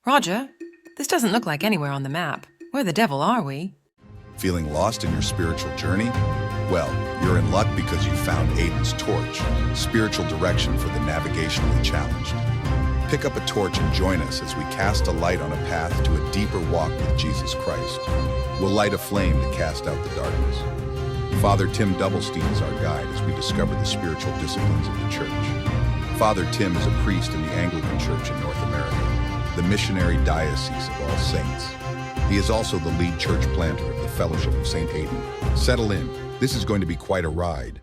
Roger, this doesn't look like anywhere on the map. Where the devil are we? Feeling lost in your spiritual journey? Well, you're in luck because you found Aiden's torch, spiritual direction for the navigationally challenged. Pick up a torch and join us as we cast a light on a path to a deeper walk with Jesus Christ. We'll light a flame to cast out the darkness. Father Tim Doublestein is our guide as we discover the spiritual disciplines of the church. Father Tim is a priest in the Anglican Church in North America, the missionary diocese of All Saints. He is also the lead church planter of the Fellowship of St. Aidan. Settle in. This is going to be quite a ride.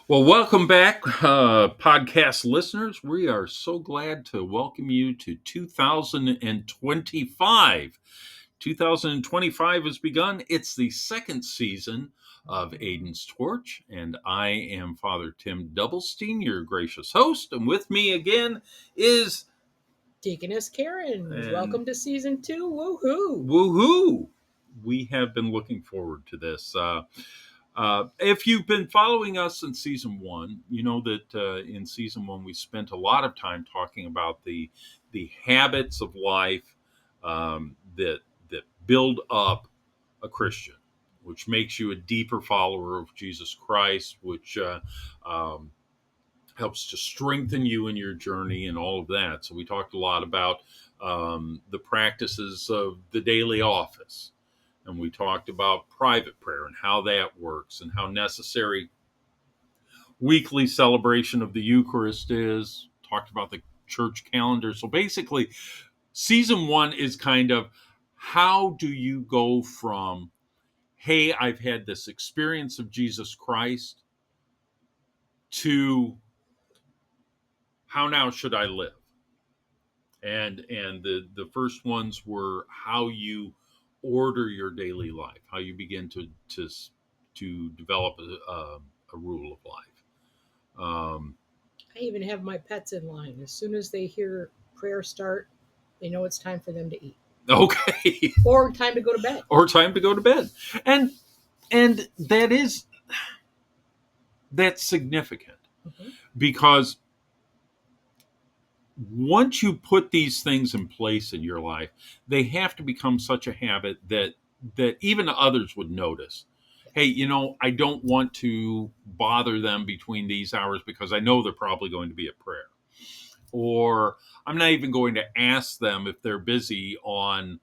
Well, welcome back, podcast listeners. We are so glad to welcome you to 2025. 2025 has begun. It's the second season of Aiden's Torch, and I am Father Tim Doublestein, your gracious host. And with me again is Deaconess Caryn. Welcome to season 2. Woohoo! Woohoo! We have been looking forward to this. If you've been following us in season 1, you know that in season 1 we spent a lot of time talking about the habits of life that build up a Christian, which makes you a deeper follower of Jesus Christ, which helps to strengthen you in your journey and all of that. So we talked a lot about the practices of the daily office. And we talked about private prayer and how that works and how necessary weekly celebration of the Eucharist is. Talked about the church calendar. So basically, season 1 is kind of how do you go from, hey, I've had this experience of Jesus Christ, to how now should I live? And the first ones were how you order your daily life, how you begin to develop a rule of life. I even have my pets in line. As soon as they hear prayer start, they know it's time for them to eat. Okay. Or time to go to bed. And that's significant because once you put these things in place in your life, they have to become such a habit that even others would notice. Hey, I don't want to bother them between these hours because I know they're probably going to be at prayer. Or I'm not even going to ask them if they're busy on,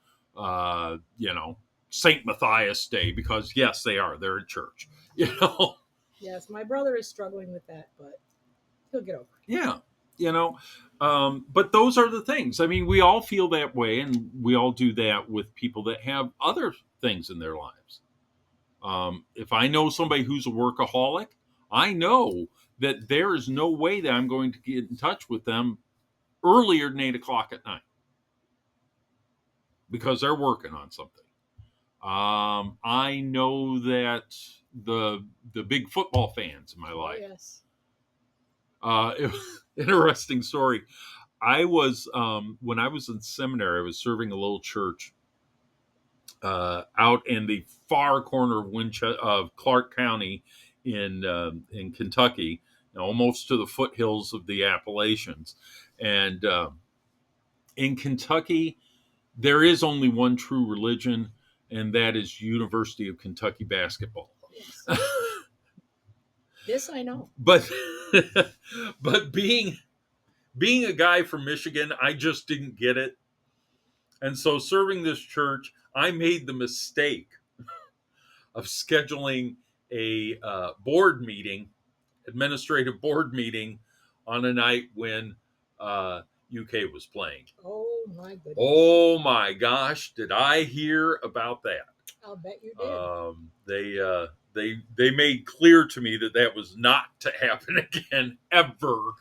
St. Matthias Day because, yes, they are. They're at church, Yes, my brother is struggling with that, but he'll get over it. Yeah. But those are the things. I mean, we all feel that way, and we all do that with people that have other things in their lives. If I know somebody who's a workaholic, I know that there is no way that I'm going to get in touch with them earlier than 8 o'clock at night because they're working on something. I know that the big football fans in my life. Yes. Interesting story. I was when I was in seminary, I was serving a little church out in the far corner of Clark County in Kentucky, almost to the foothills of the Appalachians. And in Kentucky, there is only one true religion, and that is University of Kentucky basketball. Yes. This I know. But being a guy from Michigan, I just didn't get it. And so serving this church, I made the mistake of scheduling a administrative board meeting on a night when UK was playing. Oh, my goodness. Oh, my gosh. Did I hear about that? I'll bet you did. They made clear to me that was not to happen again, ever.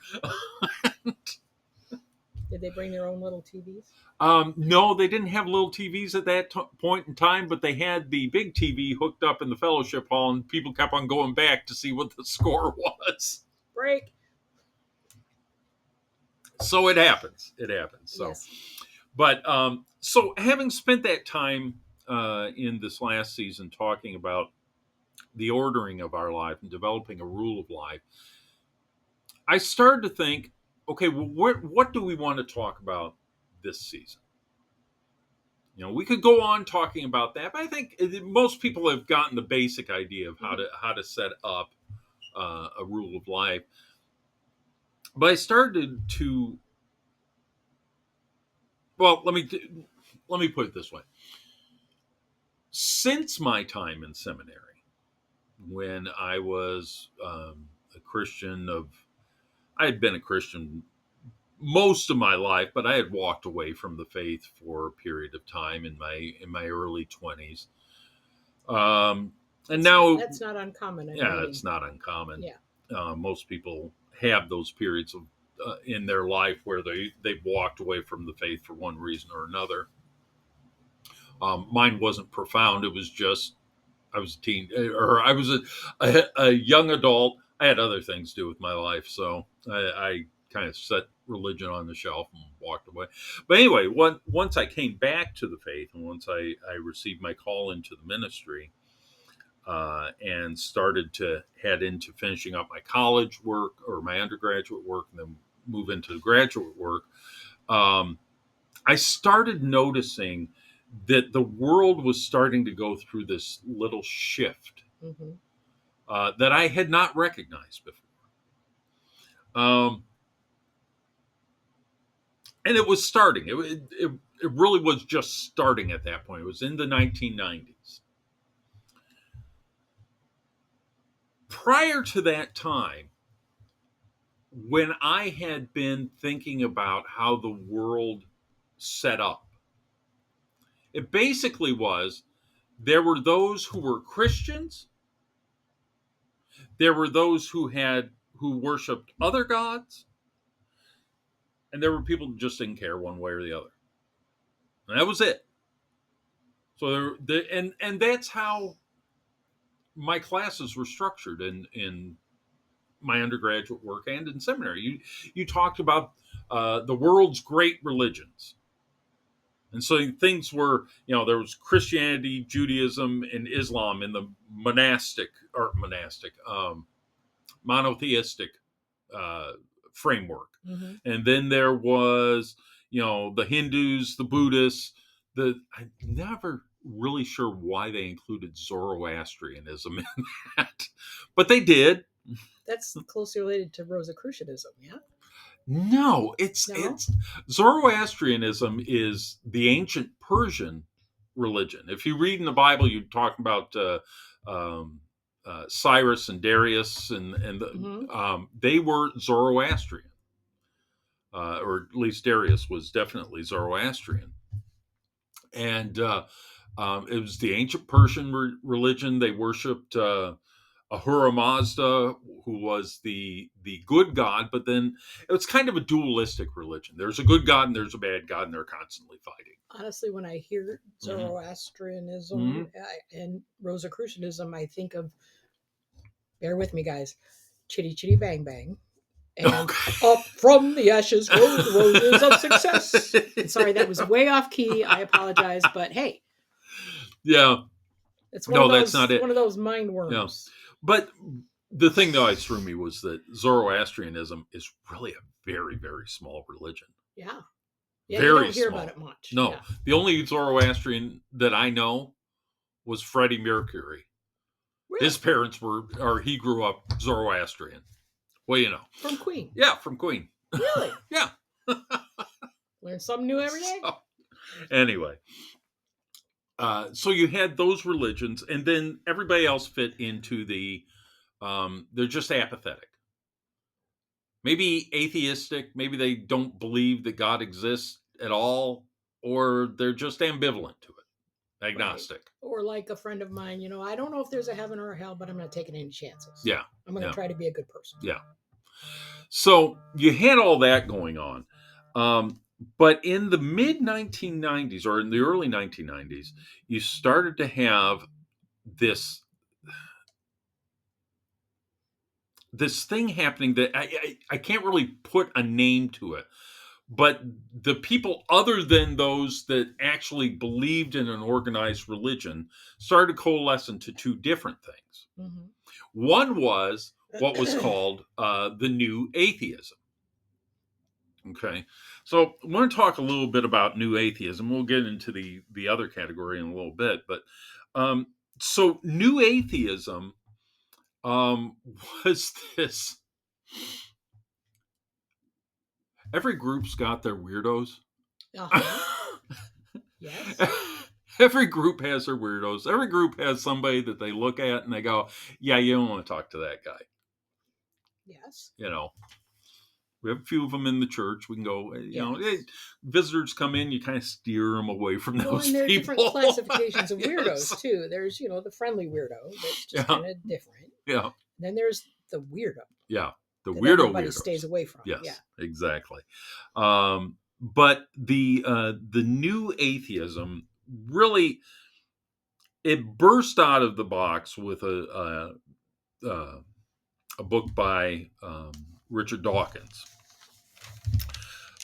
Did they bring their own little TVs? No, they didn't have little TVs at that point in time, but they had the big TV hooked up in the fellowship hall, and people kept on going back to see what the score was. Break. So it happens. So, yes. But so having spent that time in this last season talking about the ordering of our life and developing a rule of life, I started to think, okay, well, what do we want to talk about this season? We could go on talking about that, but I think most people have gotten the basic idea of how to set up a rule of life. But I started to, well, let me put it this way. Since my time in seminary, when I was a Christian I had been a Christian most of my life, but I had walked away from the faith for a period of time in my early 20s. And now that's not uncommon. it's not uncommon. Yeah. Most people have those periods of in their life where they've walked away from the faith for one reason or another. Mine wasn't profound. It was just I was a teen, or I was a young adult. I had other things to do with my life, so I kind of set religion on the shelf and walked away. But anyway, once I came back to the faith, and once I received my call into the ministry, and started to head into finishing up my college work or my undergraduate work, and then move into the graduate work, I started noticing that the world was starting to go through this little shift that I had not recognized before. And it was starting. It really was just starting at that point. It was in the 1990s. Prior to that time, when I had been thinking about how the world set up, it basically was there were those who were Christians, there were those who worshipped other gods, and there were people who just didn't care one way or the other. And that was it. So and that's how my classes were structured in my undergraduate work and in seminary. You talked about the world's great religions. And so things were, there was Christianity, Judaism, and Islam in the monotheistic framework. And then there was, the Hindus, the Buddhists, I'm never really sure why they included Zoroastrianism in that, but they did. That's closely related to Rosicrucianism, yeah? No, it's Zoroastrianism is the ancient Persian religion. If you read in the Bible, you talk about Cyrus and Darius, and they were Zoroastrian, or at least Darius was definitely Zoroastrian, and it was the ancient Persian religion. They worshipped Ahura Mazda, who was the good god, but then it was kind of a dualistic religion. There's a good god and there's a bad god, and they're constantly fighting. Honestly, when I hear Zoroastrianism and Rosicrucianism, I think of, bear with me, guys, Chitty Chitty Bang Bang. And up from the ashes grow the roses of success. Sorry, that was way off key. I apologize, but hey. Yeah. It's that's not it. One of those mind worms. Yeah. But the thing that always threw me was that Zoroastrianism is really a very, very small religion. Yeah. Very you don't hear small. about it much. No. Yeah. The only Zoroastrian that I know was Freddie Mercury. Really? His parents he grew up Zoroastrian. Well, From Queen. Yeah, from Queen. Really? Yeah. Learn something new every day. So, anyway. So you had those religions, and then everybody else fit into they're just apathetic. Maybe atheistic, maybe they don't believe that God exists at all, or they're just ambivalent to it, agnostic. Right. Or like a friend of mine, I don't know if there's a heaven or a hell, but I'm not taking any chances. Yeah. I'm going to try to be a good person. Yeah. So you had all that going on. But in the mid 1990s or in the early 1990s, you started to have this thing happening that I can't really put a name to it, but the people other than those that actually believed in an organized religion started to coalesce into two different things. Mm-hmm. One was what was called the New Atheism. Okay. So I want to talk a little bit about new atheism. We'll get into the other category in a little bit, but um, so new atheism um, was this. Every group's got their weirdos. Uh-huh. Yes. Every group has their weirdos. Every group has somebody that they look at and they go, "Yeah, you don't want to talk to that guy." Yes. You know, we have a few of them in the church. We can go, hey, Yes. visitors come in, you kind of steer them away from Well, those and there are people. different classifications of Yes. weirdos too. There's, the friendly weirdo that's just Yeah. kind of different. Yeah. Then there's the weirdo. Yeah. The that weirdo everybody weirdos. stays away from. Yes, Yeah. exactly. But the new atheism really, it burst out of the box with a book by Richard Dawkins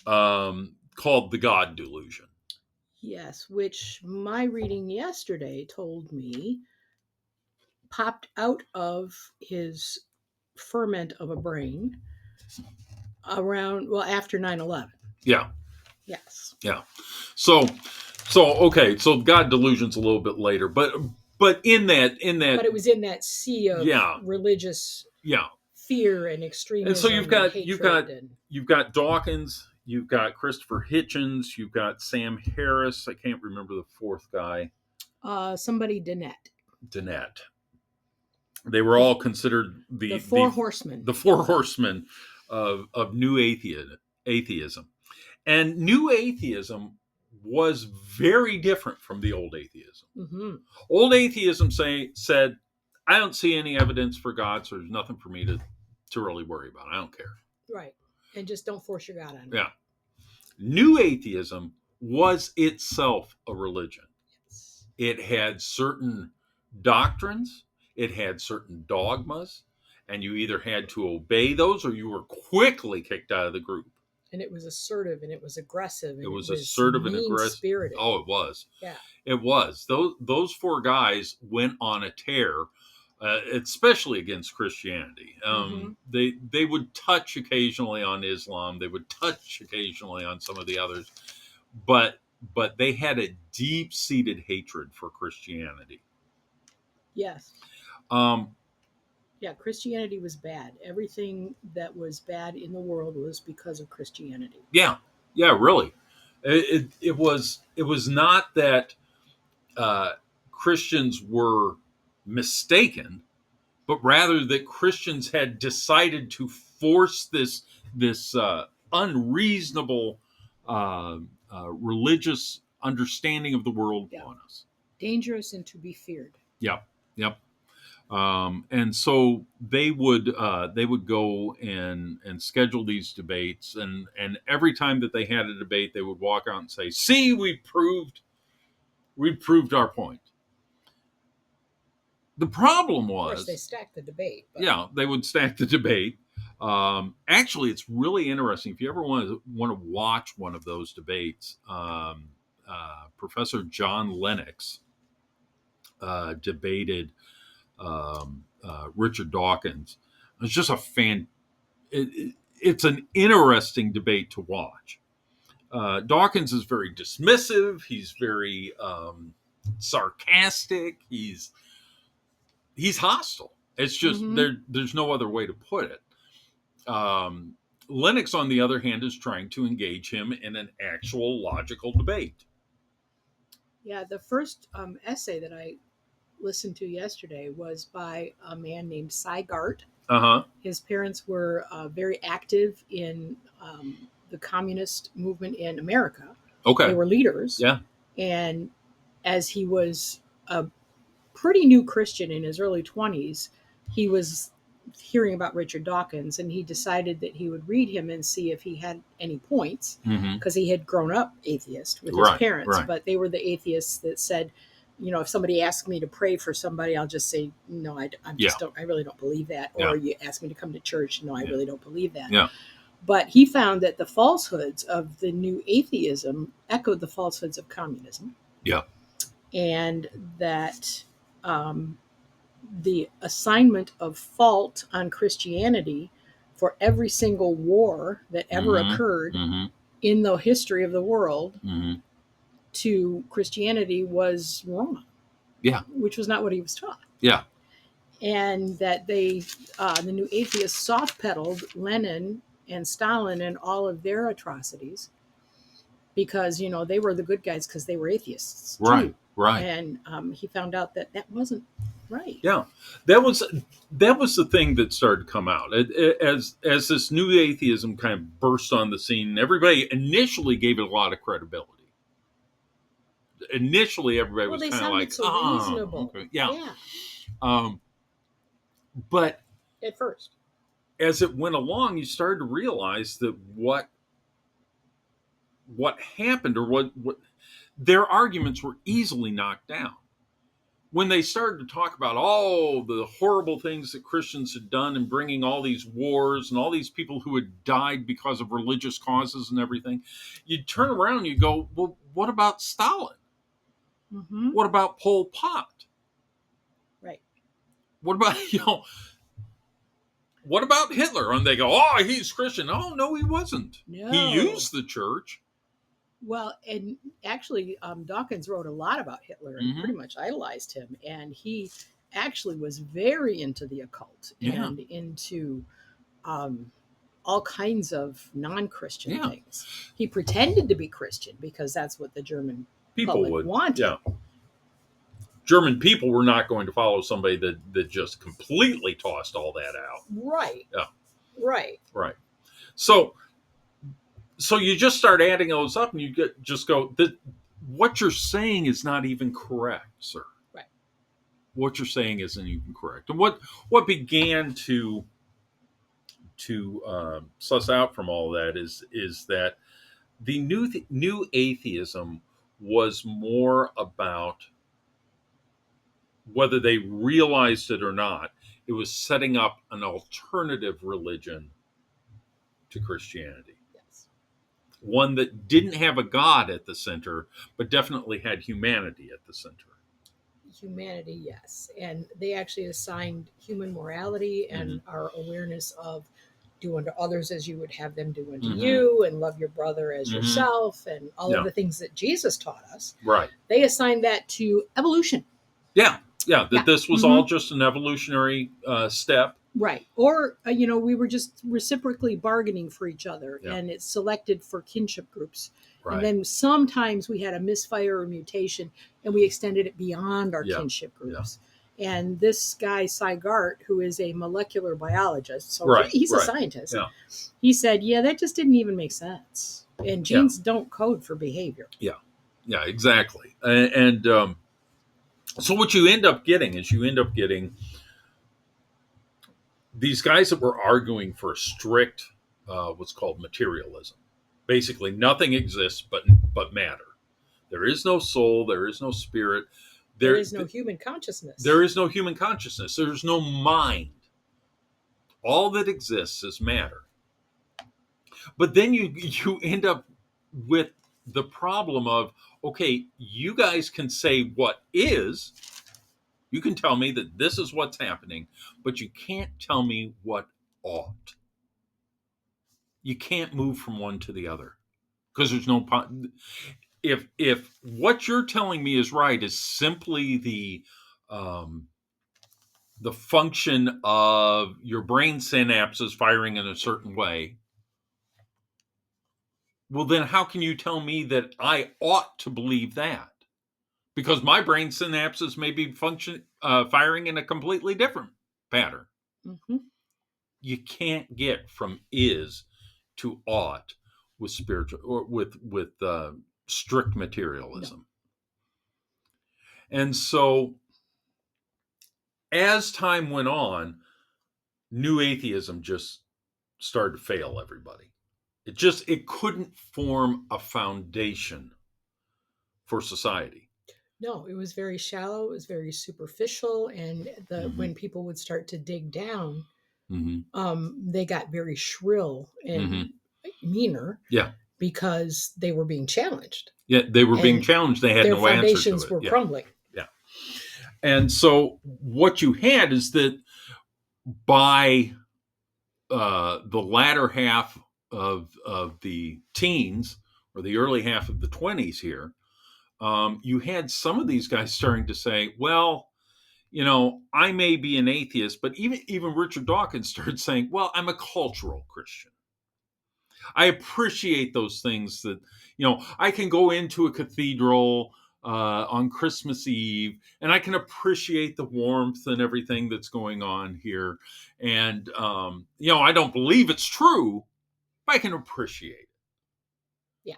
called The God Delusion. Yes, which my reading yesterday told me popped out of his ferment of a brain after 9/11. Yeah. Yes. Yeah. So okay, so God Delusion's a little bit later, but in that But it was in that sea of Yeah. religious yeah. fear and extremism. And so hatred you've got Dawkins, you've got Christopher Hitchens, you've got Sam Harris. I can't remember the fourth guy. Somebody Dennett. They were all considered the four horsemen. The four horsemen of new atheism. And new atheism was very different from the old atheism. Mm-hmm. Old atheism said, I don't see any evidence for God, so there's nothing for me to really worry about. I don't care. Right. And just don't force your God on me. Yeah. New atheism was itself a religion. Yes. It had certain doctrines, it had certain dogmas, and you either had to obey those or you were quickly kicked out of the group. And it was assertive and it was aggressive. And it was assertive and aggressive. Spirited. Oh, it was. Yeah. It was. Those four guys went on a tear, especially against Christianity. They would touch occasionally on Islam. They would touch occasionally on some of the others, but they had a deep-seated hatred for Christianity. Yes. Yeah, Christianity was bad. Everything that was bad in the world was because of Christianity. Yeah, really. It was not that Christians were mistaken, but rather that Christians had decided to force this unreasonable religious understanding of the world on us. Dangerous and to be feared. Yep. And so they would go and schedule these debates, and every time that they had a debate, they would walk out and say, "See, we proved our point." The problem was, of course, they stacked the debate. But... Yeah, they would stack the debate. Actually, it's really interesting. If you ever want to watch one of those debates, Professor John Lennox debated Richard Dawkins. It's just it's an interesting debate to watch. Dawkins is very dismissive. He's very sarcastic. He's hostile. It's just there's no other way to put it. Lennox, on the other hand, is trying to engage him in an actual logical debate. Yeah, the first essay that I listened to yesterday was by a man named Cy Gart. His parents were very active in the communist movement in America. Okay. They were leaders. Yeah. And as he was a pretty new Christian in his early 20s, he was hearing about Richard Dawkins, and he decided that he would read him and see if he had any points, because he had grown up atheist with his parents. Right. But they were the atheists that said, if somebody asks me to pray for somebody, I'll just say, no, I really don't believe that. Or you ask me to come to church. No, I really don't believe that. Yeah. But he found that the falsehoods of the new atheism echoed the falsehoods of communism. Yeah. And that the assignment of fault on Christianity for every single war that ever occurred in the history of the world to Christianity was wrong. Yeah. Which was not what he was taught. Yeah. And that the new atheists soft-pedaled Lenin and Stalin and all of their atrocities because, they were the good guys because they were atheists too. Right, right. And he found out that wasn't right. Yeah, that was the thing that started to come out as this new atheism kind of burst on the scene. Everybody initially gave it a lot of credibility. Initially, everybody was kind of like, so reasonable. Okay. Yeah. But at first, as it went along, you started to realize that what happened, or what their arguments were easily knocked down. When they started to talk about all the horrible things that Christians had done and bringing all these wars and all these people who had died because of religious causes and everything, you'd turn around and you go, well, what about Stalin? What about Pol Pot? Right. What about, what about Hitler? And they go, oh, he's Christian. Oh, no, he wasn't. No. He used the church. Well, and actually, Dawkins wrote a lot about Hitler and pretty much idolized him. And he actually was very into the occult and into all kinds of non-Christian things. He pretended to be Christian because that's what the German people would want. Yeah. German people were not going to follow somebody that just completely tossed all that out. Right. Yeah. Right. Right. So you just start adding those up and you just go, what you're saying is not even correct, sir. Right. What you're saying isn't even correct. And what began to suss out from all that is that the new atheism was more about, whether they realized it or not, it was setting up an alternative religion to Christianity. Yes. One that didn't have a God at the center, but definitely had humanity at the center. Humanity, yes. And they actually assigned human morality and our awareness of do unto others as you would have them do unto you, and love your brother as yourself, and all of the things that Jesus taught us. Right. They assigned that to evolution. Yeah. This was all just an evolutionary step. Right. Or, we were just reciprocally bargaining for each other, and it's selected for kinship groups. Right. And then sometimes we had a misfire or mutation, and we extended it beyond our kinship groups. Yeah. And this guy, Sygart, who is a molecular biologist, so he's a scientist, he said, that just didn't even make sense. And genes don't code for behavior. Yeah, exactly. And so what you end up getting is these guys that were arguing for strict, what's called materialism. Basically, nothing exists but matter. There is no soul. There is no spirit. There is no human consciousness. There is no human consciousness. There's no mind. All that exists is matter. But then you end up with the problem of, okay, you guys can say what is. You can tell me that this is what's happening, but you can't tell me what ought. You can't move from one to the other because there's no. If what you're telling me is right is simply the function of your brain synapses firing in a certain way, well, then how can you tell me that I ought to believe that? Because my brain synapses may be firing in a completely different pattern. You can't get from is to ought with spiritual or with strict materialism. No. And so as time went on, new atheism just started to fail everybody. It couldn't form a foundation for society. No, it was very shallow. It was very superficial. And when people would start to dig down, they got very shrill and meaner. Yeah. Because they were being challenged. Yeah, they were being challenged. They had no answer to it. Their foundations were crumbling. Yeah. And so what you had is that by the latter half of the teens or the early half of the 20s here, you had some of these guys starting to say, well, I may be an atheist, but even Richard Dawkins started saying, well, I'm a cultural Christian. I appreciate those things that, I can go into a cathedral on Christmas Eve and I can appreciate the warmth and everything that's going on here. And, I don't believe it's true, but I can appreciate it. Yeah.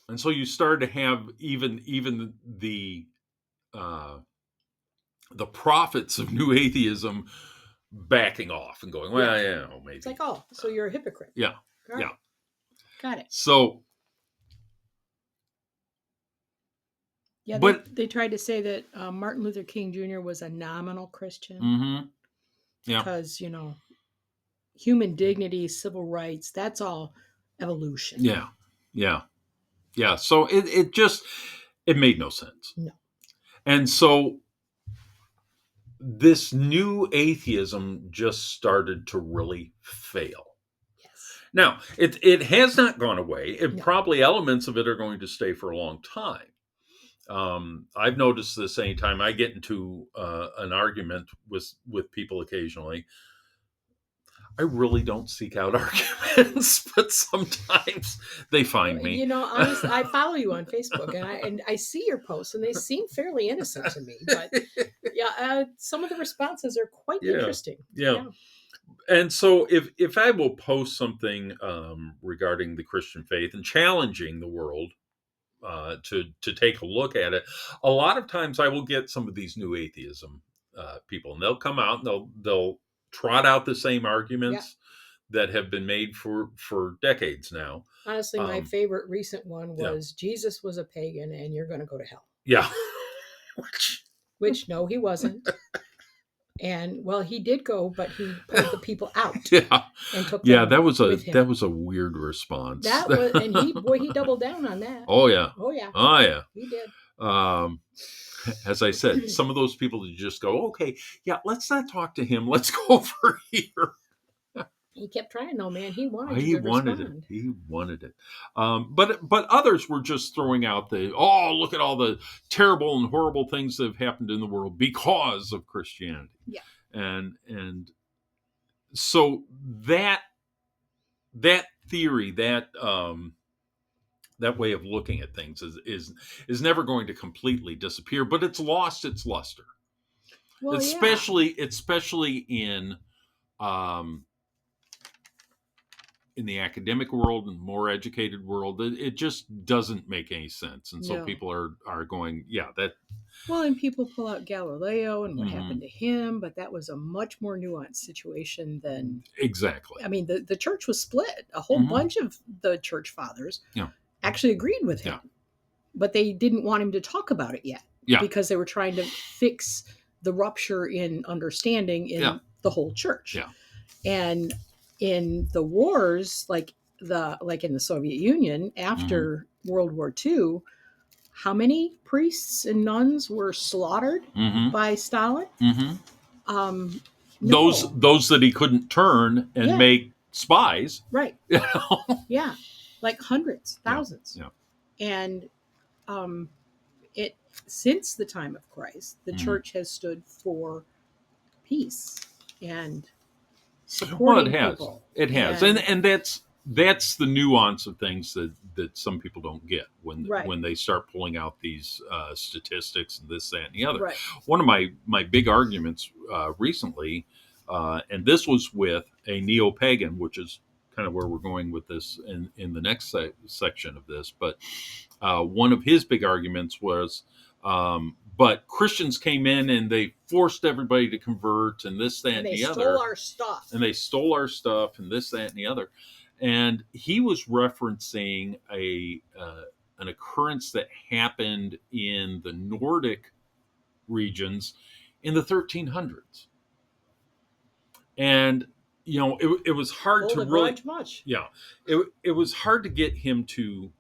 And so you started to have even the prophets of new atheism backing off and going, well, maybe. It's like, oh, so you're a hypocrite. Yeah. Got Yeah. It. Got it. So. Yeah, but they tried to say that Martin Luther King Jr. was a nominal Christian. Mm-hmm. Yeah. Because, human dignity, civil rights, that's all evolution. Yeah. Yeah. Yeah. So it made no sense. No. And so this new atheism just started to really fail. Yes. Now, it has not gone away. Probably elements of it are going to stay for a long time. I've noticed this anytime I get into an argument with people occasionally. I really don't seek out arguments, but sometimes they find me. Honestly, I follow you on Facebook, and I see your posts, and they seem fairly innocent to me. But yeah, some of the responses are quite interesting. Yeah. And so if I will post something regarding the Christian faith and challenging the world to take a look at it, a lot of times I will get some of these new atheism people, and they'll come out and they'll trot out the same arguments that have been made for decades now. Honestly, my favorite recent one was Jesus was a pagan and you're going to go to hell. Yeah. Which no, he wasn't. And well, he did go, but he pulled the people out. Yeah. And took them that was a weird response. That was, and he doubled down on that. Oh yeah. Oh yeah. Oh yeah. He did. As I said, some of those people that just go, okay, yeah, let's not talk to him. Let's go over here. He kept trying though, man. He wanted it. He wanted it. But others were just throwing out look at all the terrible and horrible things that have happened in the world because of Christianity. Yeah. And so that theory, that way of looking at things is never going to completely disappear, but it's lost its luster. Well, especially in the academic world and more educated world, it just doesn't make any sense. And so people are going, that. Well, and people pull out Galileo and what happened to him, but that was a much more nuanced situation than. Exactly. I mean, the church was split. A whole bunch of the church fathers actually agreed with him, but they didn't want him to talk about it yet because they were trying to fix the rupture in understanding in the whole church. Yeah. And in the wars, like in the Soviet Union after World War II, how many priests and nuns were slaughtered by Stalin? No. Those that he couldn't turn and make spies, right? Yeah, like hundreds, thousands. Yeah. And it since the time of Christ, the church has stood for peace and supporting people. It has. And that's the nuance of things that some people don't get when they start pulling out these statistics and this, that, and the other. Right. One of my big arguments recently, and this was with a neo-pagan, which is kind of where we're going with this in the next section of this. But one of his big arguments was, but Christians came in and they forced everybody to convert and this, that, and the other. And they stole our stuff. And they stole our stuff and this, that, and the other. And he was referencing an occurrence that happened in the Nordic regions in the 1300s. And, it was hard to really... much. Yeah. It was hard to get him to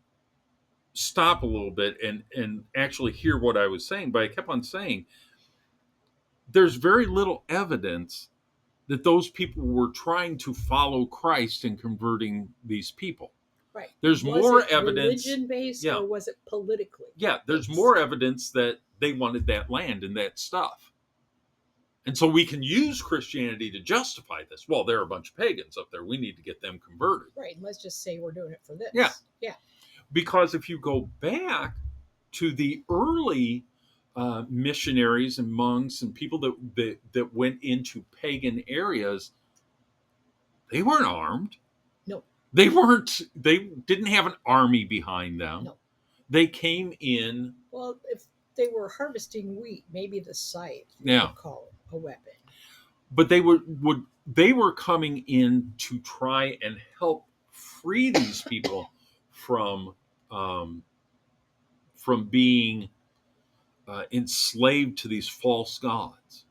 stop a little bit and actually hear what I was saying, but I kept on saying there's very little evidence that those people were trying to follow Christ and converting these people. Right. There's Was more it evidence. religion-based Yeah. or was it politically? Yeah, there's based? more evidence that they wanted that land and that stuff. And so we can use Christianity to justify this. Well, there are a bunch of pagans up there. We need to get them converted. Right. And let's just say we're doing it for this. Yeah. Yeah. Because if you go back to the early missionaries and monks and people that went into pagan areas, they weren't armed. No. They didn't have an army behind them. No. They came in. Well, if they were harvesting wheat, maybe the scythe, Yeah. would call it a weapon. But they were coming in to try and help free these people from being enslaved to these false gods,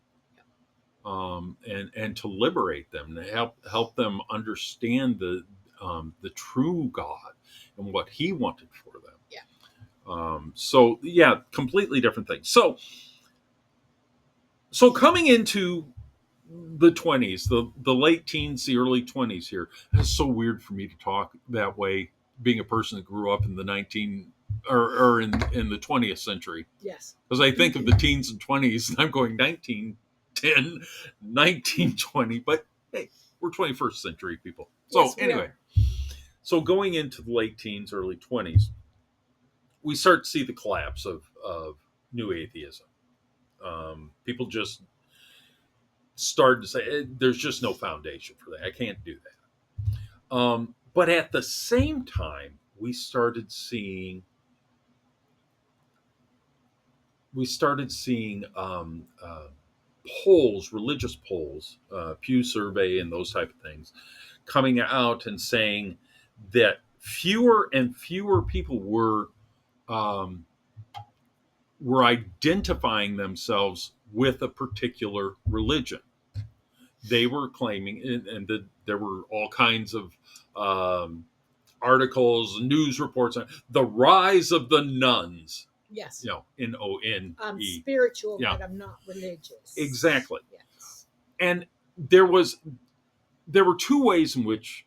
and to liberate them, to help them understand the true God and what He wanted for them. Yeah. So yeah, completely different things. So coming into the 20s, the late teens, the early 20s here. It's so weird for me to talk that way, being a person that grew up in the in the 20th century. Yes. Because I think of the teens and 20s, and I'm going 1910, 1920, but hey, we're 21st century people. So Yes, we anyway, are. so going into the late teens, early 20s, we start to see the collapse of new atheism. People just started to say, there's just no foundation for that. I can't do that. But at the same time, we started seeing polls, religious polls, Pew Survey and those type of things, coming out and saying that fewer and fewer people were identifying themselves with a particular religion. They were claiming, and there were all kinds of articles, news reports on the rise of the nuns. Yes. N-O-N-E. I'm spiritual, Yeah. but I'm not religious. Exactly. Yes. And there were two ways in which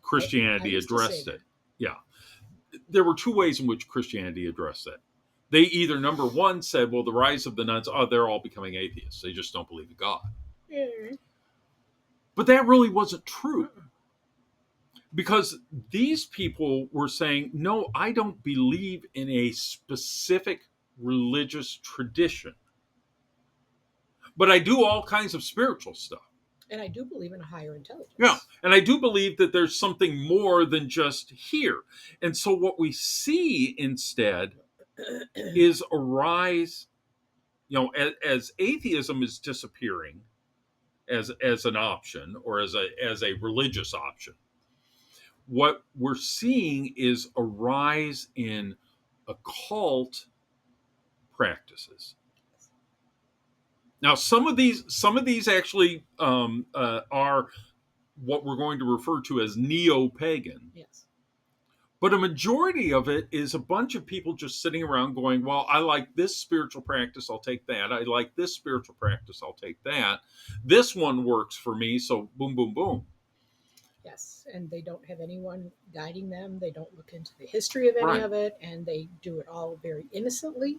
Christianity addressed it. Yeah. There were two ways in which Christianity addressed it. They either, number one, said, well, the rise of the nuns, they're all becoming atheists. They just don't believe in God. Mm. But that really wasn't true. Because these people were saying, no, I don't believe in a specific religious tradition. But I do all kinds of spiritual stuff. And I do believe in a higher intelligence. Yeah. And I do believe that there's something more than just here. And so what we see instead is a rise, as atheism is disappearing as an option or as a religious option. What we're seeing is a rise in occult practices. Now, some of these actually are what we're going to refer to as neo-pagan. Yes. But a majority of it is a bunch of people just sitting around going, well, I like this spiritual practice, I'll take that. I like this spiritual practice, I'll take that. This one works for me, so boom, boom, boom. Yes, and they don't have anyone guiding them. They don't look into the history of any of it, and they do it all very innocently.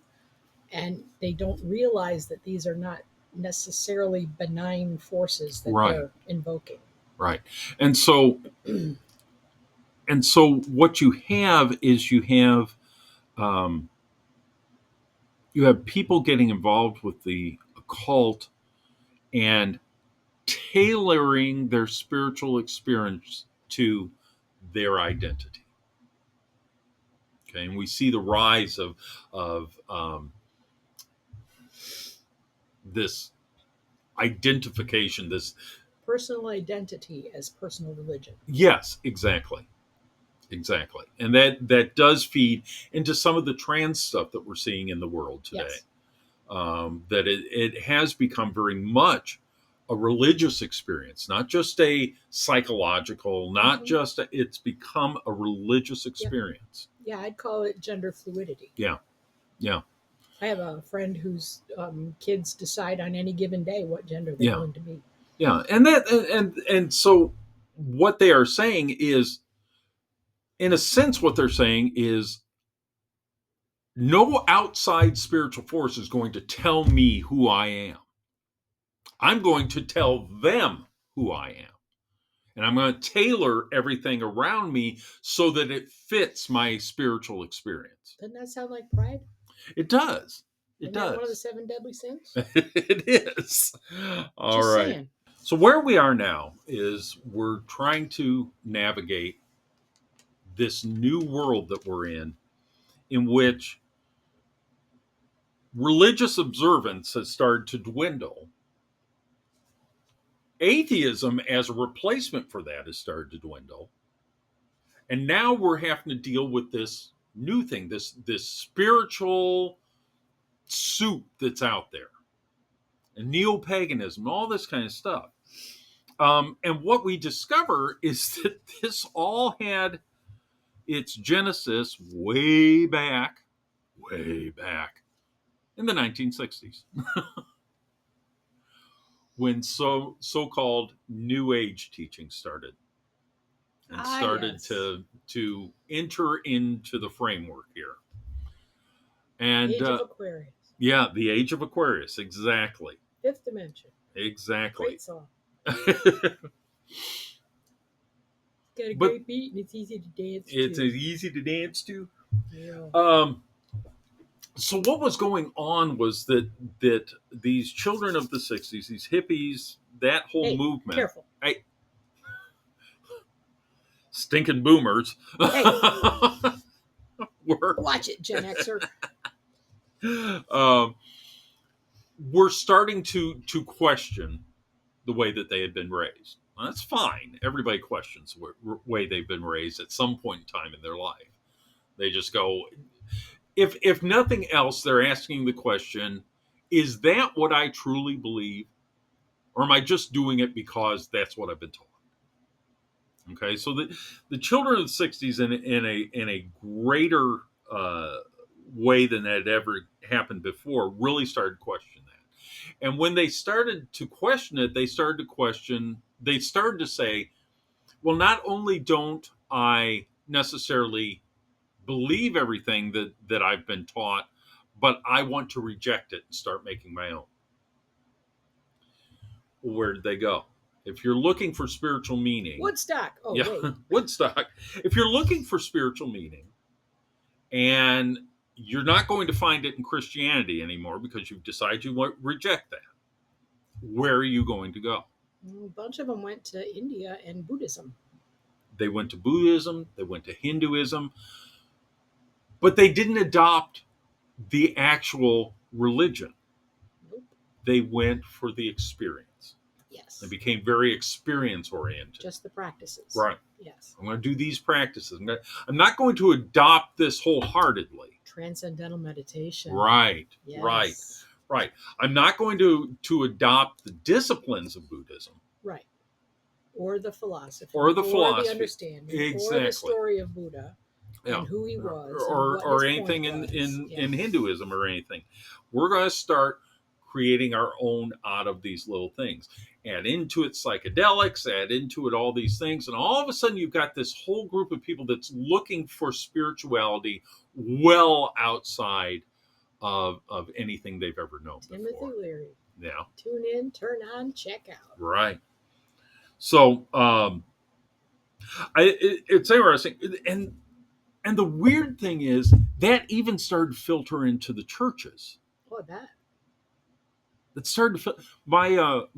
And they don't realize that these are not necessarily benign forces that they're invoking. Right. And so what you have is you have people getting involved with the occult and tailoring their spiritual experience to their identity. Okay, and we see the rise of this identification, this personal identity as personal religion. Yes, exactly. And that does feed into some of the trans stuff that we're seeing in the world today. Yes. That it has become very much a religious experience, not just a psychological, not just it's become a religious experience. Yeah, I'd call it gender fluidity. Yeah. I have a friend whose kids decide on any given day what gender they're going to be. Yeah, and so what they are saying is, in a sense, what they're saying is no outside spiritual force is going to tell me who I am. I'm going to tell them who I am. And I'm going to tailor everything around me so that it fits my spiritual experience. Doesn't that sound like pride? It does. It Isn't does. that one of the 7 deadly sins? It is. All Just right. saying. So where we are now is we're trying to navigate this new world that we're in which religious observance has started to dwindle. Atheism as a replacement for that has started to dwindle. And now we're having to deal with this new thing, this spiritual soup that's out there, and neo-paganism, all this kind of stuff. And what we discover is that this all had its genesis way back in the 1960s, when so-called New Age teaching started. And started yes. to enter into the framework here. And Age of Aquarius. yeah, the Age of Aquarius, exactly. Fifth Dimension. Exactly. Great song. It's got a great beat and it's easy to dance to. It's easy to dance to. Yeah. So what was going on was that these children of the 60s, these hippies, that whole movement. Careful. Stinking boomers. Hey. were, Watch it, Gen Xer. We're starting to question the way that they had been raised. Well, that's fine. Everybody questions the way they've been raised at some point in time in their life. They just go, if nothing else, they're asking the question, is that what I truly believe? Or am I just doing it because that's what I've been taught? Okay, so the children of the 60s in a greater way than that had ever happened before really started to question that. And when they started to question it, they started to say, well, not only don't I necessarily believe everything that I've been taught, but I want to reject it and start making my own. Where did they go? If you're looking for spiritual meaning, Woodstock. Oh, yeah, wait. Woodstock. If you're looking for spiritual meaning, and you're not going to find it in Christianity anymore because you've decided you reject that, where are you going to go? A bunch of them went to India and Buddhism. They went to Buddhism. They went to Hinduism, but they didn't adopt the actual religion. Nope. They went for the experience. Yes. They became very experience oriented. Just the practices. Right. Yes. I'm going to do these practices. I'm not going to adopt this wholeheartedly. Transcendental meditation. Right. Yes. Right. I'm not going to adopt the disciplines of Buddhism. Right. Or the philosophy. Or the understanding. Exactly. Or the story of Buddha. Yeah. And who he was. Or anything in Hinduism or anything. We're going to start creating our own out of these little things. Add into it psychedelics, add into it all these things, and all of a sudden you've got this whole group of people that's looking for spirituality well outside of anything they've ever known Timothy before. Leary. Yeah. Tune in, turn on, check out. Right. So it's interesting. And the weird thing is that even started to filter into the churches. Oh, I bet. It started to my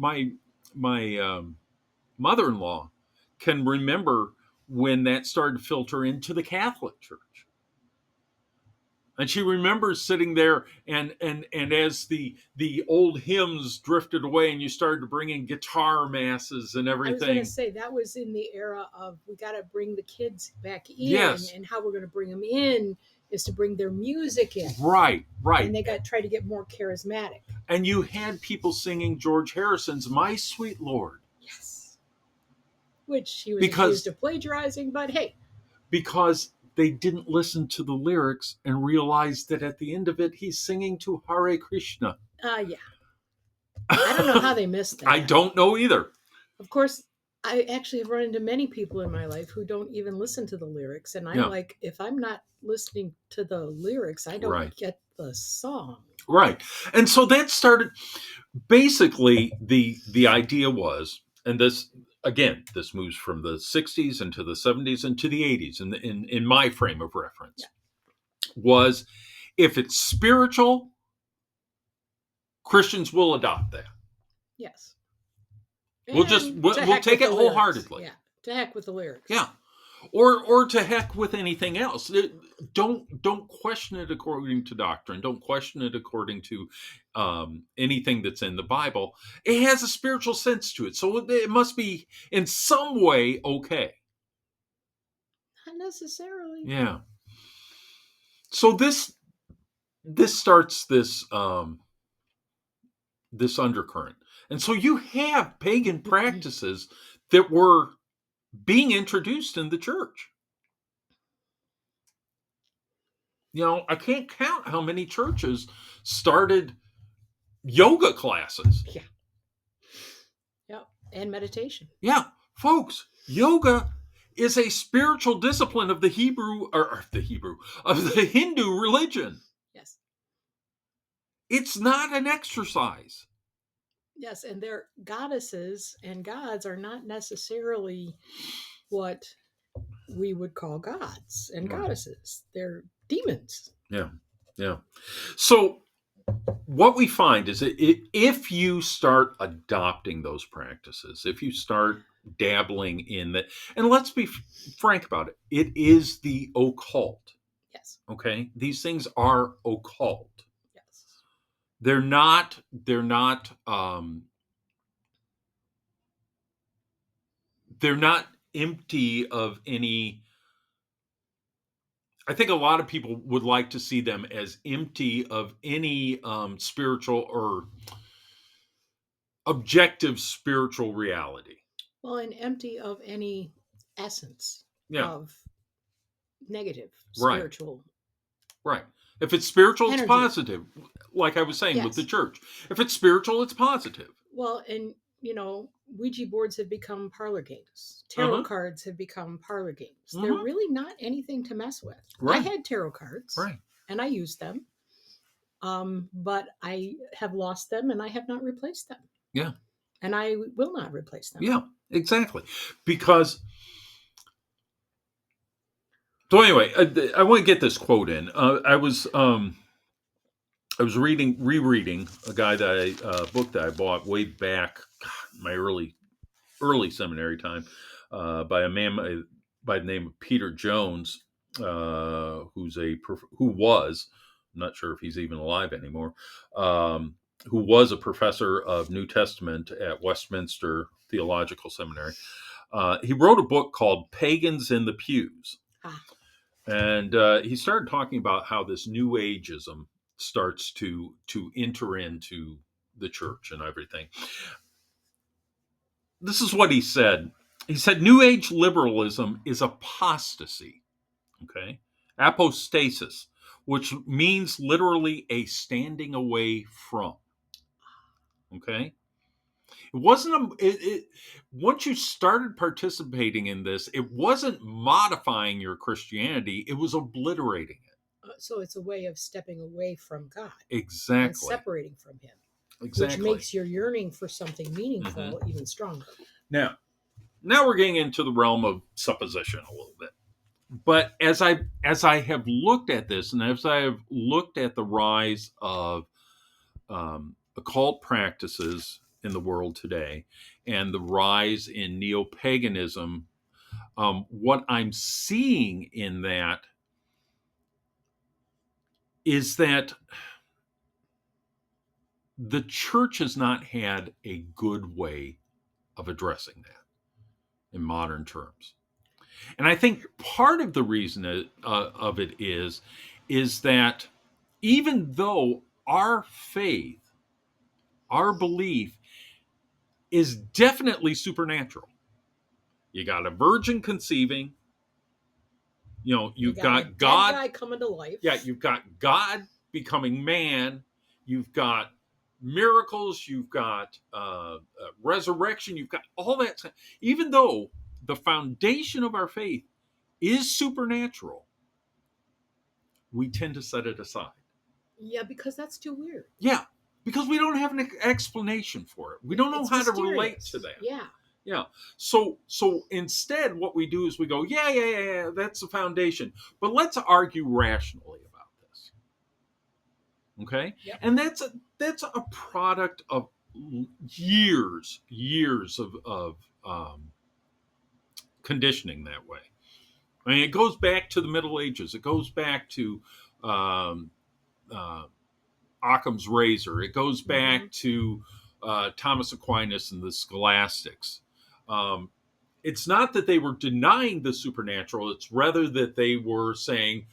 mother-in-law can remember when that started to filter into the Catholic Church. And she remembers sitting there and as the old hymns drifted away and you started to bring in guitar masses and everything. I was going to say that was in the era of we got to bring the kids back in. Yes. And how we're going to bring them in is to bring their music in. Right. And they tried to get more charismatic. And you had people singing George Harrison's My Sweet Lord. Yes. Which he was accused of plagiarizing, but hey. Because they didn't listen to the lyrics and realize that at the end of it, he's singing to Hare Krishna. Yeah. I don't know how they missed that. I don't know either. Of course, I actually have run into many people in my life who don't even listen to the lyrics. And I'm Yeah. like, if I'm not listening to the lyrics, I don't Right. get the song. Right. And so that started, basically the idea was, and this again, this moves from the 60s into the 70s into the 80s in my frame of reference, Yeah. was if it's spiritual, Christians will adopt that. Yes. We'll take it wholeheartedly. Yeah. To heck with the lyrics. Yeah. Or to heck with anything else. Don't question it according to doctrine. Don't question it according to anything that's in the Bible. It has a spiritual sense to it, so it must be in some way okay. Not necessarily. Yeah. So this starts this this undercurrent, and so you have pagan practices that were being introduced in the church. I can't count how many churches started yoga classes. Yeah. Yep. And meditation. Yeah, folks, yoga is a spiritual discipline of the Hindu religion. Yes. It's not an exercise. Yes, and their goddesses and gods are not necessarily what we would call gods and goddesses. They're demons. Yeah. So what we find is that if you start adopting those practices, if you start dabbling in that, and let's be frank about it, it is the occult. Yes. Okay, these things are occult. Yes. They're not empty of any. I think a lot of people would like to see them as empty of any spiritual or objective spiritual reality. Well, and empty of any essence of negative spiritual. Right. If it's spiritual, energy. It's positive. Like I was saying with the church. If it's spiritual, it's positive. Well, and Ouija boards have become parlor games. Tarot cards have become parlor games. They're really not anything to mess with. Right. I had tarot cards. Right. And I used them. But I have lost them and I have not replaced them. Yeah. And I will not replace them. Yeah, exactly. Because so anyway, I want to get this quote in. I was rereading a guy that book that I bought way back my early seminary time by a man by the name of Peter Jones, who was, I'm not sure if he's even alive anymore, who was a professor of New Testament at Westminster Theological Seminary. He wrote a book called Pagans in the Pews. And he started talking about how this New Ageism starts to enter into the church and everything. This is what he said. He said, New Age liberalism is apostasy. Okay? Apostasis, which means literally a standing away from. Okay? It wasn't once you started participating in this, it wasn't modifying your Christianity, it was obliterating it. So it's a way of stepping away from God. Exactly. And separating from him. Exactly. Which makes your yearning for something meaningful even stronger. Now we're getting into the realm of supposition a little bit. But as I have looked at this, and as I have looked at the rise of occult practices in the world today, and the rise in neo-paganism, what I'm seeing in that is that the church has not had a good way of addressing that in modern terms. And I think part of the reason of it is that even though our faith, our belief is definitely supernatural. You got a virgin conceiving. You've got God guy coming to life. Yeah, you've got God becoming man. You've got miracles, you've got resurrection, you've got all that. Even though the foundation of our faith is supernatural, we tend to set it aside. Yeah, because that's too weird. Yeah, because we don't have an explanation for it. We don't know It's how to mysterious. relate to that. Yeah. Yeah. So instead, what we do is we go, yeah, that's the foundation. But let's argue rationally about this. Okay? Yep. And that's a product of years of conditioning that way. I mean, it goes back to the Middle Ages. It goes back to Occam's razor. It goes back to Thomas Aquinas and the Scholastics. It's not that they were denying the supernatural. It's rather that they were saying,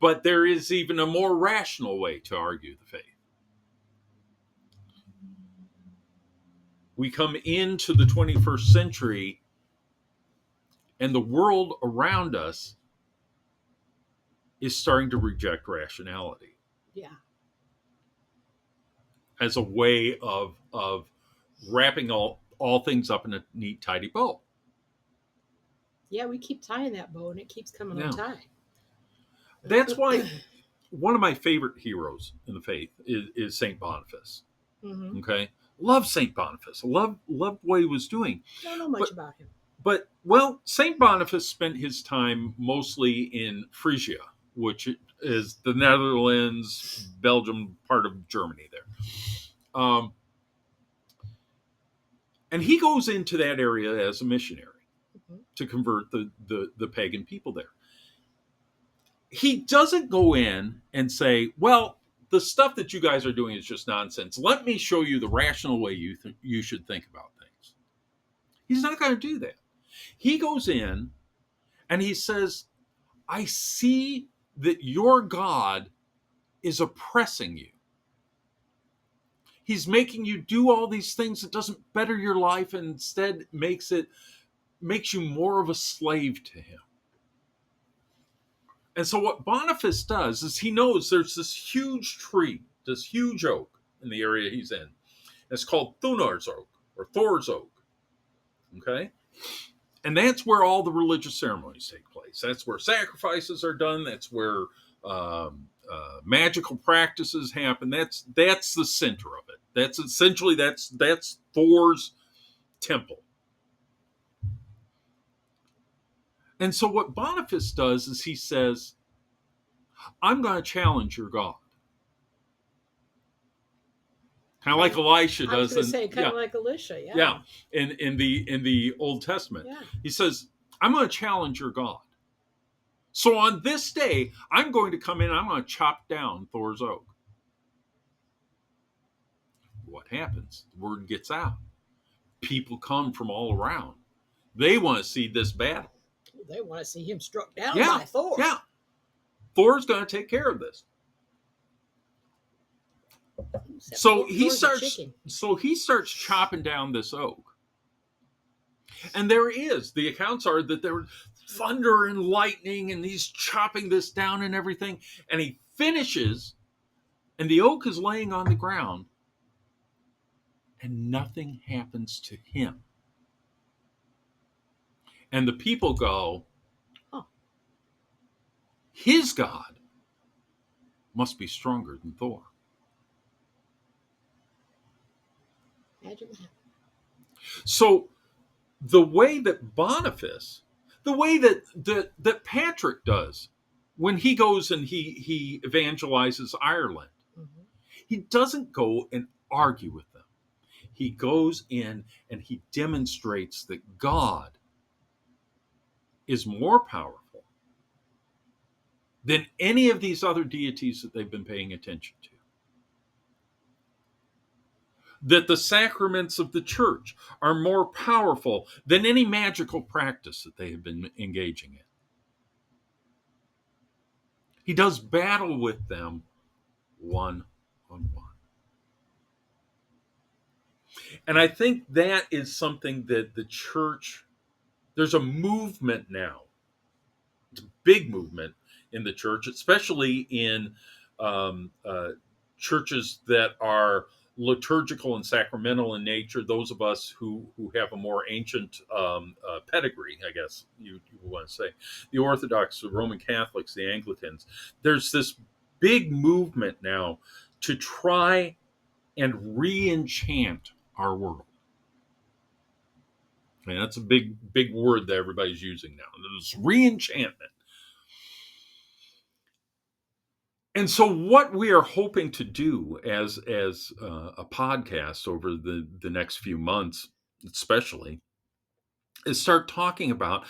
but there is even a more rational way to argue the faith. We come into the 21st century, and the world around us is starting to reject rationality. Yeah. As a way of wrapping all things up in a neat, tidy bow. Yeah, we keep tying that bow, and it keeps coming untied. That's why one of my favorite heroes in the faith is Saint Boniface. Mm-hmm. Okay, love Saint Boniface. Love what he was doing. Don't know much about him. But Saint Boniface spent his time mostly in Frisia, which is the Netherlands, Belgium, part of Germany there. And he goes into that area as a missionary to convert the pagan people there. He doesn't go in and say, well, the stuff that you guys are doing is just nonsense. Let me show you the rational way you should think about things. He's not going to do that. He goes in and he says, I see that your God is oppressing you. He's making you do all these things that doesn't better your life and instead makes you more of a slave to him. And so what Boniface does is he knows there's this huge tree, this huge oak in the area he's in. It's called Thunar's oak or Thor's oak. Okay? And that's where all the religious ceremonies take place. That's where sacrifices are done. That's where magical practices happen. That's the center of it. That's essentially that's Thor's temple. And so what Boniface does is he says, I'm going to challenge your God. Kind of like Elisha does. I was going to say, kind of like Elisha, yeah. Yeah, in the Old Testament. Yeah. He says, I'm going to challenge your God. So on this day, I'm going to come in and I'm going to chop down Thor's oak. What happens? The word gets out. People come from all around. They want to see this battle. They want to see him struck down by Thor. Yeah. Thor's going to take care of this. So he starts chopping down this oak. And the accounts are that there was thunder and lightning and he's chopping this down and everything. And he finishes and the oak is laying on the ground and nothing happens to him. And the people go, his God must be stronger than Thor. Imagine that. So the way that Boniface, the way that Patrick does when he goes and he evangelizes Ireland, he doesn't go and argue with them. He goes in and he demonstrates that God is more powerful than any of these other deities that they've been paying attention to. That the sacraments of the church are more powerful than any magical practice that they have been engaging in. He does battle with them one-on-one. And I think that is something that the church, there's a movement now. It's a big movement in the church, especially in churches that are liturgical and sacramental in nature, those of us who have a more ancient pedigree, I guess you want to say, the Orthodox, the Roman Catholics, the Anglicans, there's this big movement now to try and re-enchant our world. And that's a big word that everybody's using now. There's re-enchantment. And so what we are hoping to do as a podcast over the next few months, especially, is start talking about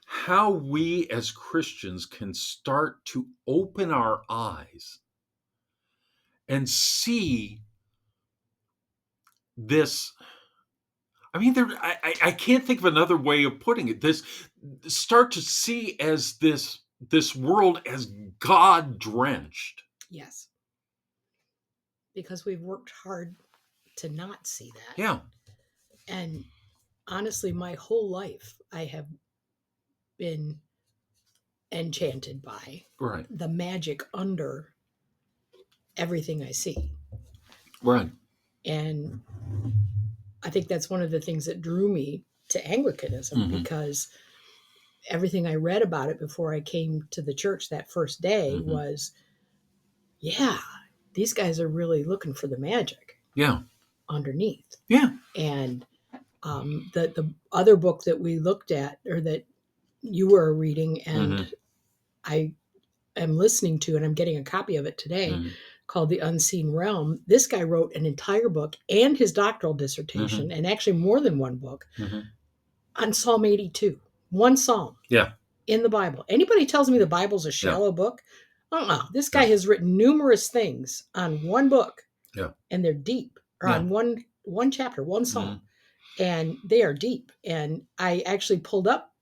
how we as Christians can start to open our eyes and see this. I mean, I can't think of another way of putting it. This start to see as this world as God drenched. Yes. Because we've worked hard to not see that. Yeah. And honestly, my whole life, I have been enchanted by Right. the magic under everything I see. Right. And I think that's one of the things that drew me to Anglicanism, because everything I read about it before I came to the church that first day was, yeah, these guys are really looking for the magic. Yeah. Underneath. Yeah. And the other book that we looked at, or that you were reading, and I am listening to, and I'm getting a copy of it today, called The Unseen Realm. This guy wrote an entire book and his doctoral dissertation, and actually more than one book, on Psalm 82. One psalm. Yeah. In the Bible. Anybody tells me the Bible's a shallow book? This guy has written numerous things on one book. Yeah. And they're deep. Or on one chapter, one psalm. And they are deep. And I actually pulled up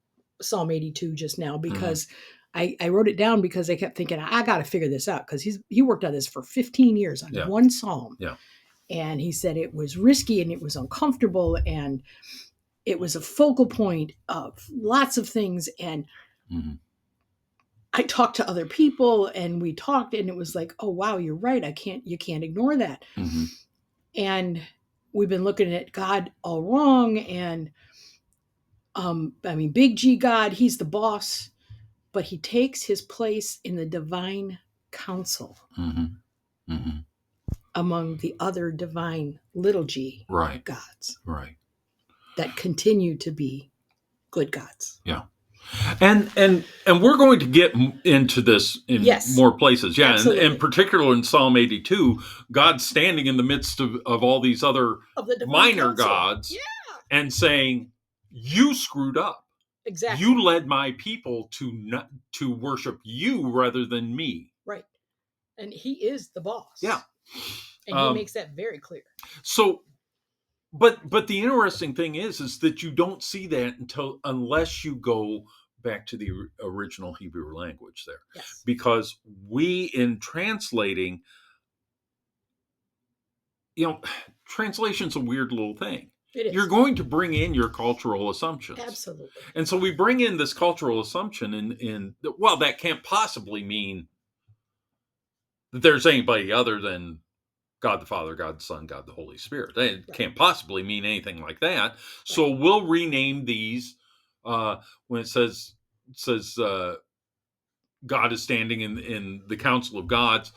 Psalm 82 just now because I wrote it down because I kept thinking, I got to figure this out, because he worked on this for 15 years on one psalm. Yeah. And he said it was risky and it was uncomfortable and it was a focal point of lots of things. And I talked to other people and we talked, and it was like, oh, wow, you're right. You can't ignore that. And we've been looking at God all wrong. And big G God, he's the boss, but he takes his place in the divine council among the other divine little g gods. Right. That continue to be good gods. Yeah. And we're going to get into this in more places. Yeah. And in particular in Psalm 82, God's standing in the midst of all these other minor gods and saying, you screwed up. Exactly. You led my people to worship you rather than me. Right. And he is the boss. Yeah. And he makes that very clear. So, but the interesting thing is that you don't see that unless you go back to the original Hebrew language there. Yes. Because we, in translating, translation's a weird little thing. It is. You're going to bring in your cultural assumptions. Absolutely. And so we bring in this cultural assumption that can't possibly mean that there's anybody other than God the Father, God the Son, God the Holy Spirit. It can't possibly mean anything like that. Right. So we'll rename these when it says God is standing in the council of gods.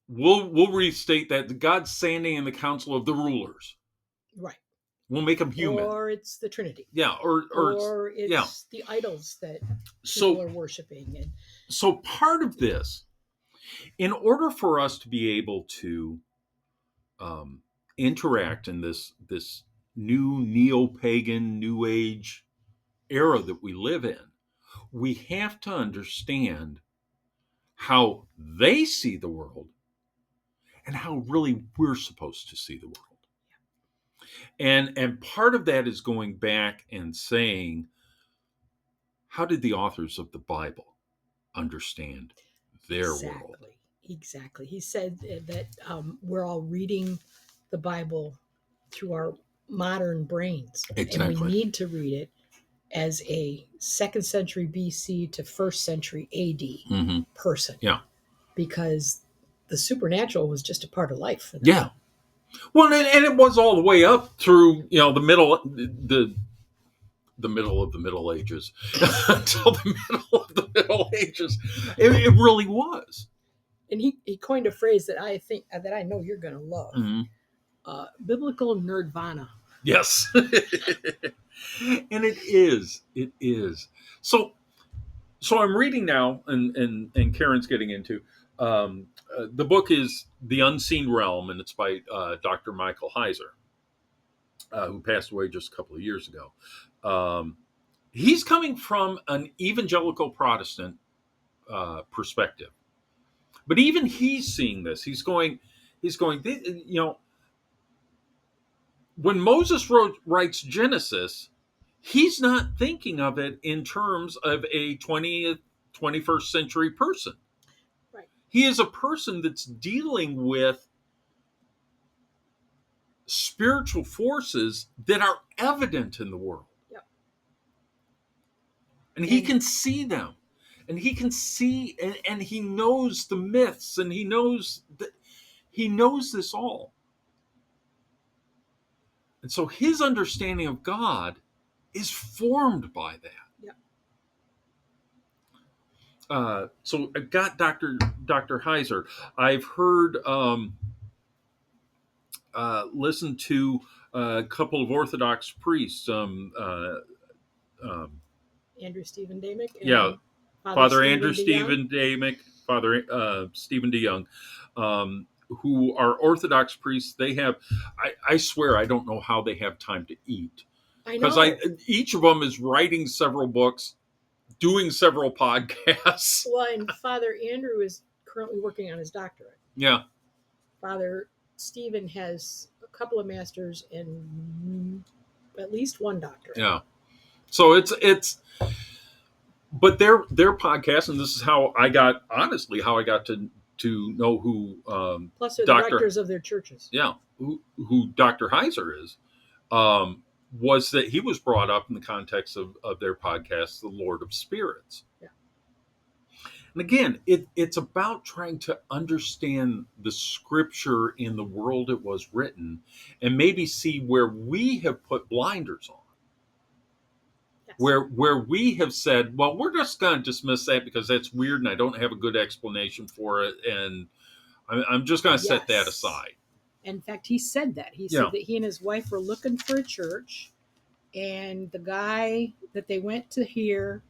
We'll restate that God's standing in the council of the rulers. Right. We'll make them human. Or it's the Trinity. Yeah. Or it's the idols that people are worshiping. And so part of this, in order for us to be able to interact in this new neo-pagan, new age era that we live in, we have to understand how they see the world and how really we're supposed to see the world. And part of that is going back and saying, how did the authors of the Bible understand their world? Exactly. He said that we're all reading the Bible through our modern brains. Exactly. And we need to read it as a 2nd century BC to 1st century AD person. Yeah. Because the supernatural was just a part of life for them. Yeah. Well, and it was all the way up through the middle of the Middle Ages until the middle of the Middle Ages. It really was. And he coined a phrase that I think that I know you're going to love. Mm-hmm. Biblical nerdvana. Yes. And it is. It is. So I'm reading now, and Caryn's getting into the book is The Unseen Realm, and it's by Dr. Michael Heiser, who passed away just a couple of years ago. He's coming from an evangelical Protestant perspective, but even he's seeing this. He's going. When Moses writes Genesis, he's not thinking of it in terms of a 20th, 21st century person. Right. He is a person that's dealing with spiritual forces that are evident in the world. Yep. And he can see them. And he can see, and he knows the myths, and he knows this all. And so his understanding of God is formed by that. Yep. So I got Dr. Heiser. I've heard, listened to a couple of Orthodox priests. Andrew Stephen Damick. Yeah, Father Andrew Stephen Stephen Damick, Father Stephen DeYoung, who are Orthodox priests. They have, I swear, I don't know how they have time to eat. Because each of them is writing several books, doing several podcasts. Well, and Father Andrew is currently working on his doctorate. Yeah. Father Stephen has a couple of masters and at least one doctorate. Yeah. So it's but their podcast, and this is how I got to know who plus they're the rectors of their churches. Yeah, who Dr. Heiser is, was that he was brought up in the context of their podcast, The Lord of Spirits. Yeah. And again, it's about trying to understand the scripture in the world it was written, and maybe see where we have put blinders on. Yes. Where we have said, well, we're just going to dismiss that because that's weird and I don't have a good explanation for it, and I'm just going to set that aside. In fact, he said that. He said that he and his wife were looking for a church, and the guy that they went to hear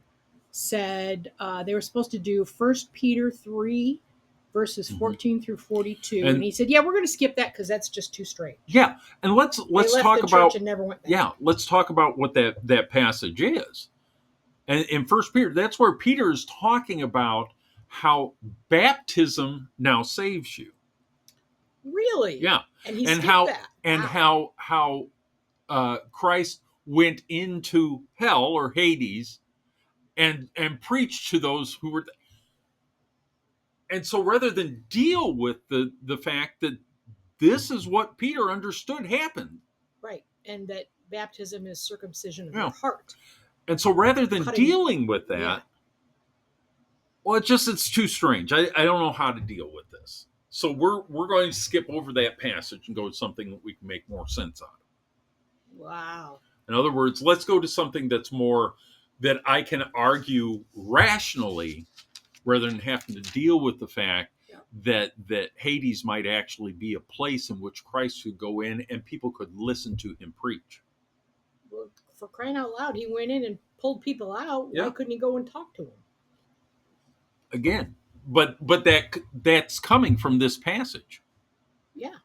said they were supposed to do 1 Peter 3, verses 14 through 42. And he said, we're going to skip that because that's just too strange. Yeah, and let's talk about and never went back. Yeah, let's talk about what that passage is. And in 1 Peter, that's where Peter is talking about how baptism now saves you. Really? Yeah. And how Christ went into hell or Hades and preached to those who were. And so rather than deal with the fact that this is what Peter understood happened. Right. And that baptism is circumcision of the heart. And so rather than dealing with that, well, it's too strange. I don't know how to deal with this. So we're going to skip over that passage and go to something that we can make more sense out of. Wow. In other words, let's go to something that's more that I can argue rationally rather than having to deal with the fact that Hades might actually be a place in which Christ could go in and people could listen to him preach. Well, for crying out loud, he went in and pulled people out. Why couldn't he go and talk to them? Again, but that's coming from this passage. Yeah.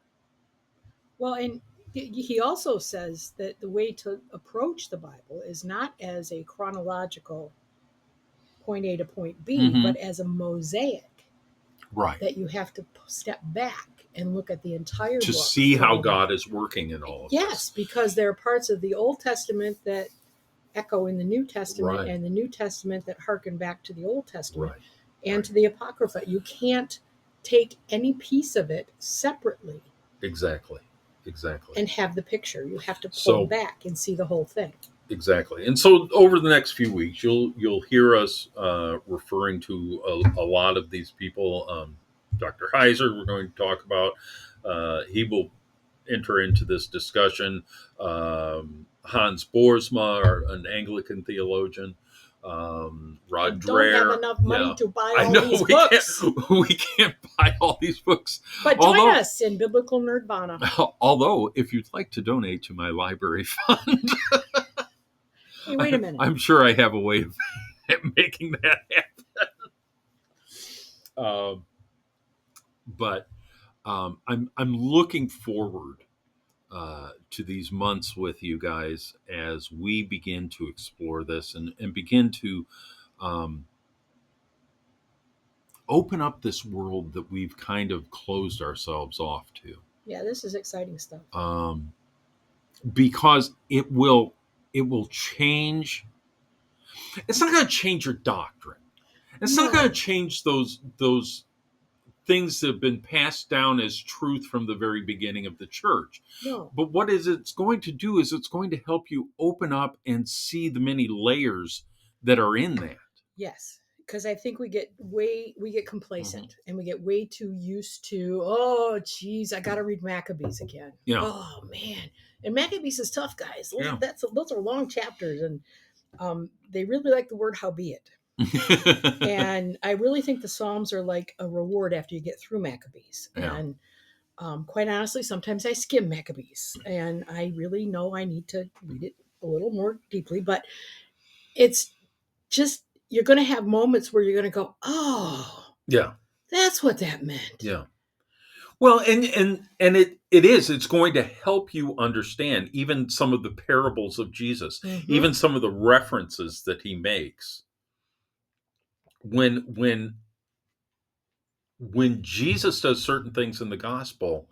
Well, and he also says that the way to approach the Bible is not as a chronological point A to point B, but as a mosaic. Right. That you have to step back and look at the entire book. To see how God is working in all of this. Yes, because there are parts of the Old Testament that echo in the New Testament and the New Testament that harken back to the Old Testament and to the Apocrypha. You can't take any piece of it separately. Exactly. And have the picture. You have to pull back and see the whole thing. Exactly. And so over the next few weeks, you'll hear us referring to a lot of these people. Dr. Heiser, we're going to talk about. He will enter into this discussion. Hans Boersma, an Anglican theologian. Rod Dreher. Don't have enough money to buy all these we books. We can't buy all these books. But join us in Biblical Nerdvana. Although, if you'd like to donate to my library fund, hey, wait a minute. I'm sure I have a way of making that happen. But I'm looking forward to these months with you guys as we begin to explore this and begin to open up this world that we've kind of closed ourselves off to. Yeah, this is exciting stuff. Because it will change. It's not going to change your doctrine. It's not going to change those things that have been passed down as truth from the very beginning of the church. No. But what it's going to do is it's going to help you open up and see the many layers that are in that. Yes, because I think we get complacent and we get way too used to, oh, geez, I got to read Maccabees again. Yeah. Oh, man. And Maccabees is tough, guys. Those are long chapters, and they really like the word howbeit. And I really think the Psalms are like a reward after you get through Maccabees. Yeah. And quite honestly, sometimes I skim Maccabees, and I really know I need to read it a little more deeply. But it's just, you're going to have moments where you're going to go, oh, yeah, that's what that meant. Yeah. Well, and it's going to help you understand even some of the parables of Jesus, even some of the references that he makes. When Jesus does certain things in the gospel,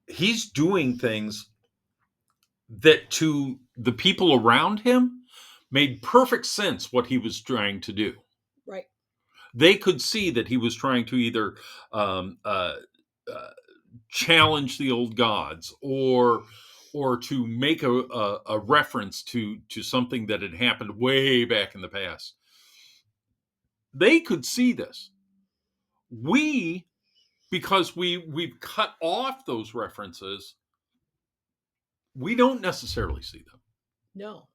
he's doing things that to the people around him made perfect sense what he was trying to do. Right. They could see that he was trying to either challenge the old gods or to make a reference to something that had happened way back in the past. They could see this. Because we've cut off those references, we don't necessarily see them. No.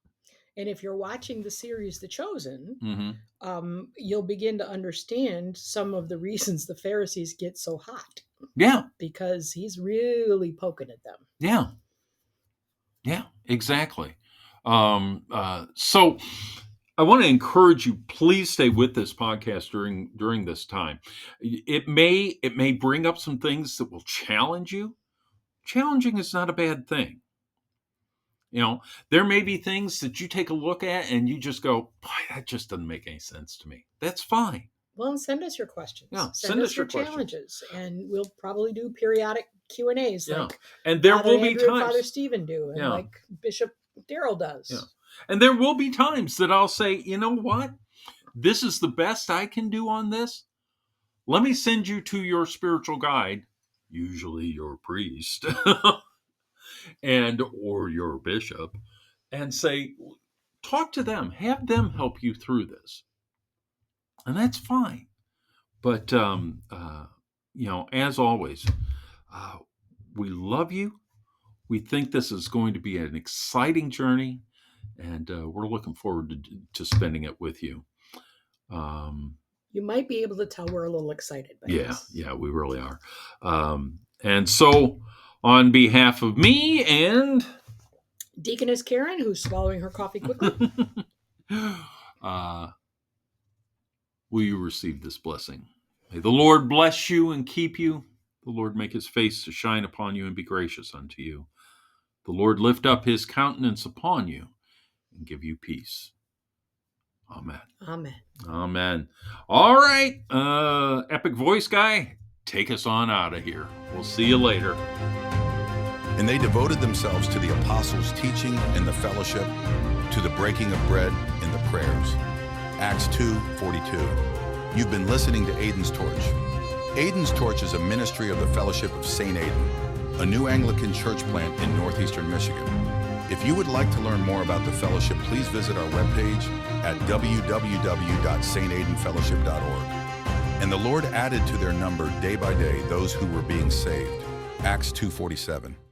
And if you're watching the series The Chosen, you'll begin to understand some of the reasons the Pharisees get so hot. Yeah. Because he's really poking at them. Yeah. Yeah, exactly. So I want to encourage you, please stay with this podcast during this time. It may bring up some things that will challenge you. Challenging is not a bad thing. You know, there may be things that you take a look at and you just go, boy, that just doesn't make any sense to me. That's fine. Well, send us your questions. Yeah, send us your challenges, and we'll probably do periodic Q&As like and there Father will be Andrew times and Father Stephen do, and like Bishop Darrell does. Yeah. And there will be times that I'll say, you know what? This is the best I can do on this. Let me send you to your spiritual guide, usually your priest, or your bishop, and say, talk to them. Have them help you through this. And that's fine. But, as always, we love you. We think this is going to be an exciting journey. And we're looking forward to spending it with you. You might be able to tell we're a little excited. Yeah, we really are. And so, on behalf of me and Deaconess Caryn, who's swallowing her coffee quickly, will you receive this blessing? May the Lord bless you and keep you. The Lord make his face to shine upon you and be gracious unto you. The Lord lift up his countenance upon you and give you peace. Amen. Amen. Amen. All right, Epic Voice Guy, take us on out of here. We'll see you later. And they devoted themselves to the apostles' teaching and the fellowship, to the breaking of bread and the prayers. Acts 2:42. You've been listening to Aiden's Torch. Aiden's Torch is a ministry of the Fellowship of St. Aidan, a new Anglican church plant in northeastern Michigan. If you would like to learn more about the fellowship, please visit our webpage at www.staidanfellowship.org. And the Lord added to their number day by day those who were being saved. Acts 2:47.